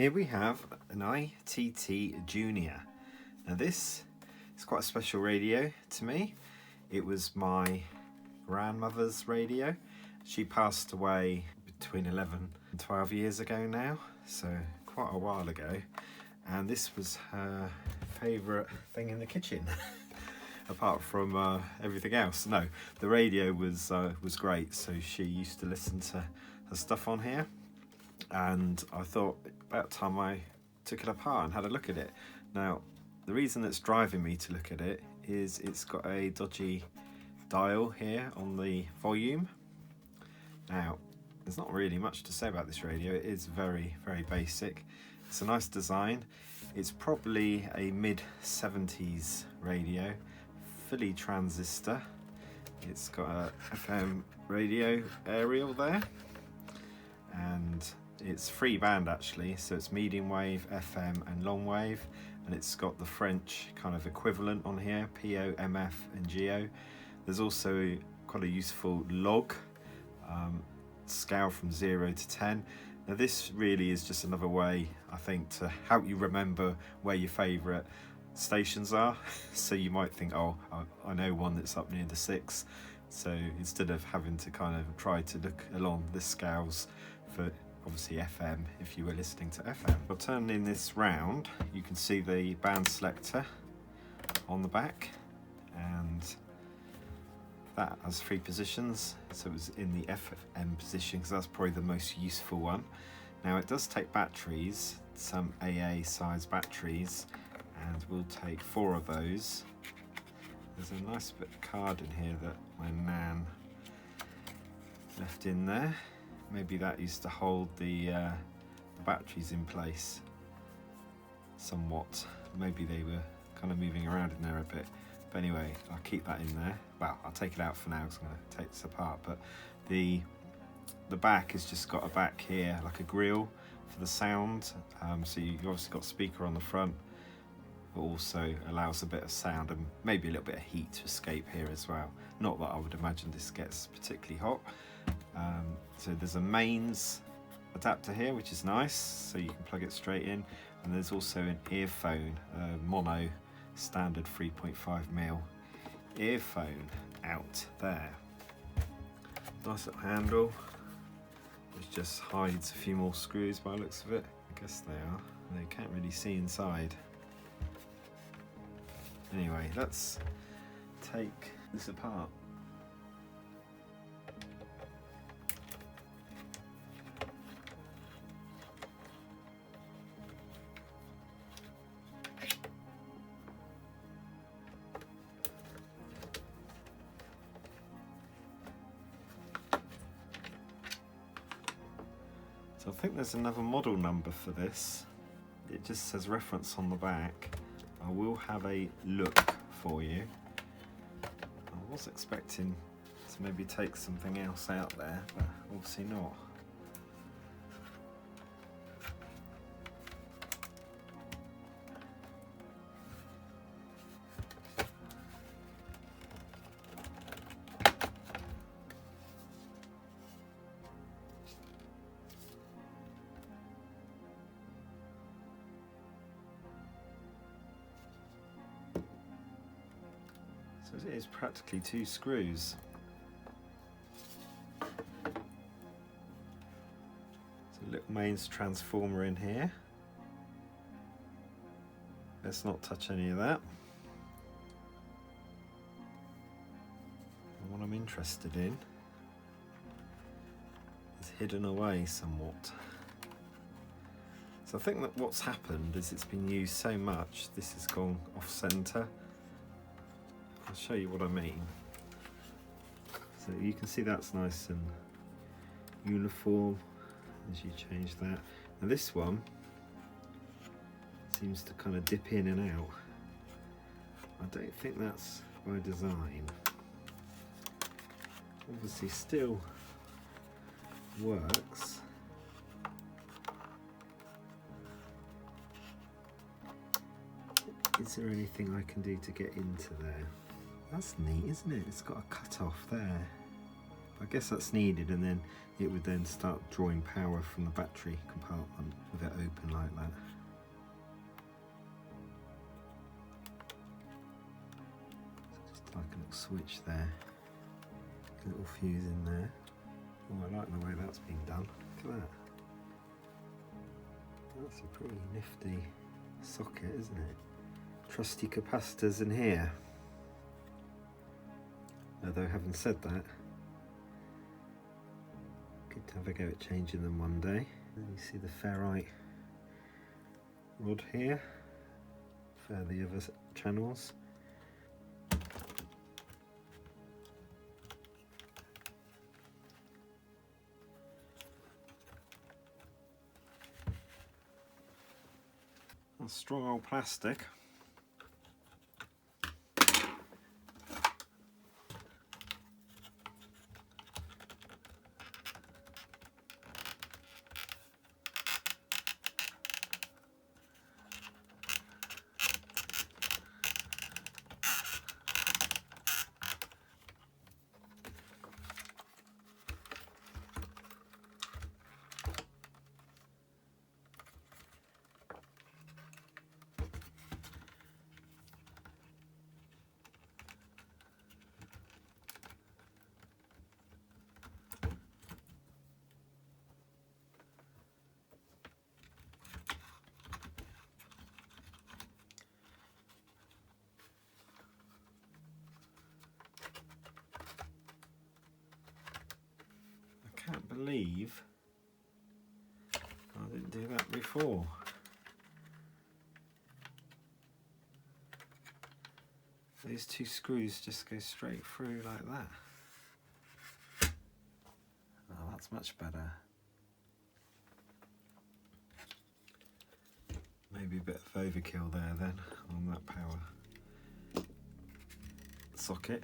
Here we have an ITT Junior. Now this is quite a special radio to me. It was my grandmother's radio. She passed away between 11 and 12 years ago now, so quite a while ago. And this was her favourite thing in the kitchen, apart from everything else. No, the radio was great, so she used to listen to her stuff on here. And I thought about time I took it apart and had a look at it. Now, the reason that's driving me to look at it is it's got a dodgy dial here on the volume. Now, there's not really much to say about this radio. It is very, very basic. It's a nice design. It's probably a mid-70s radio, fully transistor. It's got a FM radio aerial there, and it's free band actually, so it's medium wave, FM and long wave, and it's got the French kind of equivalent on here, PO, MF and GO. There's also quite a useful log, scale from 0 to 10. Now this really is just another way, I think, to help you remember where your favourite stations are. So you might think, oh, I know one that's up near the 6. So instead of having to kind of try to look along the scales for obviously FM, if you were listening to FM. Well, turning this round, you can see the band selector on the back, and that has 3 positions, so it was in the FM position because that's probably the most useful one. Now it does take batteries, some AA size batteries, and we'll take 4 of those. There's a nice bit of card in here that my nan left in there. Maybe that used to hold the batteries in place somewhat. Maybe they were kind of moving around in there a bit. But anyway, I'll keep that in there. Well, I'll take it out for now because I'm going to take this apart. But the back has just got a back here, like a grill for the sound. So you've obviously got a speaker on the front, but also allows a bit of sound and maybe a little bit of heat to escape here as well. Not that I would imagine this gets particularly hot. So there's a mains adapter here, which is nice, so you can plug it straight in. And there's also an earphone, mono standard 3.5mm earphone out there. Nice little handle, which just hides a few more screws by the looks of it. I guess they are. They can't really see inside. Anyway, let's take this apart. So I think there's another model number for this. It just says reference on the back. I will have a look for you. I was expecting to maybe take something else out there, but obviously not. So it is practically 2 screws. So a little mains transformer in here. Let's not touch any of that. And what I'm interested in is hidden away somewhat. So I think that what's happened is it's been used so much, this has gone off center. I'll show you what I mean. So you can see that's nice and uniform as you change that. Now this one seems to kind of dip in and out. I don't think that's by design. Obviously still works. Is there anything I can do to get into there? That's neat, isn't it? It's got a cut off there, I guess that's needed, and then it would then start drawing power from the battery compartment with it open like that. Just like a little switch there, a little fuse in there. Oh, I like the way that's been done. Look at that. That's a pretty nifty socket, isn't it? Trusty capacitors in here. Although having said that, good to have a go at changing them one day. And you see the ferrite rod here for the other channels. That's strong old plastic. I can't believe I didn't do that before. These two screws just go straight through like that. Oh, that's much better. Maybe a bit of overkill there then on that power socket.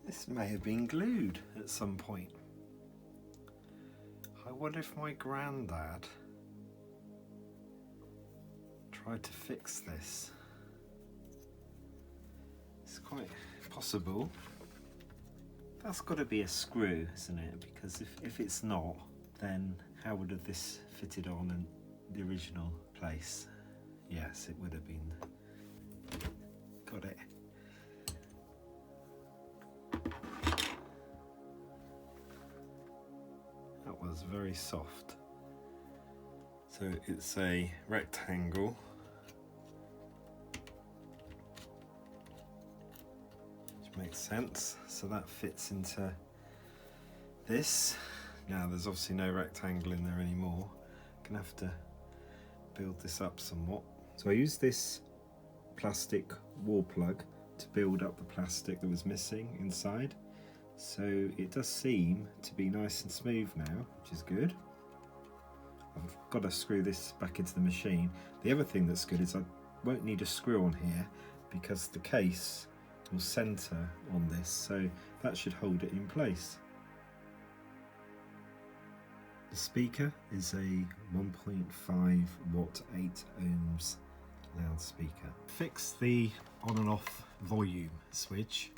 This may have been glued at some point. I wonder if my granddad tried to fix this. It's quite possible. That's got to be a screw, isn't it? Because if it's not, then how would have this fitted on in the original place? Yes, it would have been. Got it. That was very soft. So it's a rectangle. Which makes sense. So that fits into this. Now there's obviously no rectangle in there anymore. Gonna have to build this up somewhat. So I used this plastic wall plug to build up the plastic that was missing inside. So it does seem to be nice and smooth now, which is good. I've got to screw this back into the machine. The other thing that's good is I won't need a screw on here because the case will centre on this, so that should hold it in place. The speaker is a 1.5 watt 8 ohms loudspeaker. Fix the on and off volume switch.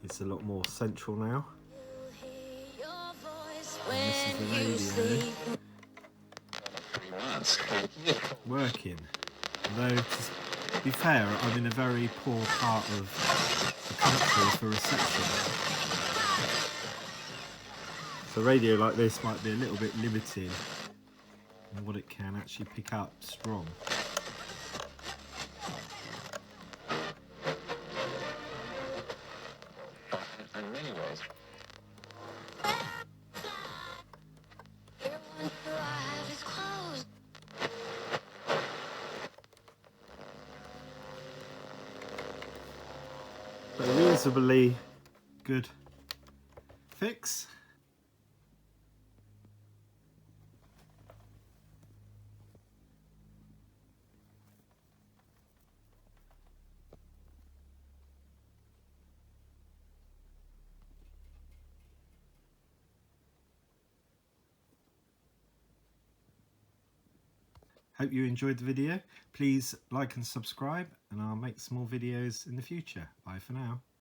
It's a lot more central now. And this is the radio working. Although, to be fair, I'm in a very poor part of the country for reception. So a radio like this might be a little bit limited and what it can actually pick up strong. In many ways. But a reasonably good fix. Hope you enjoyed the video. Please like and subscribe, and I'll make some more videos in the future. Bye for now.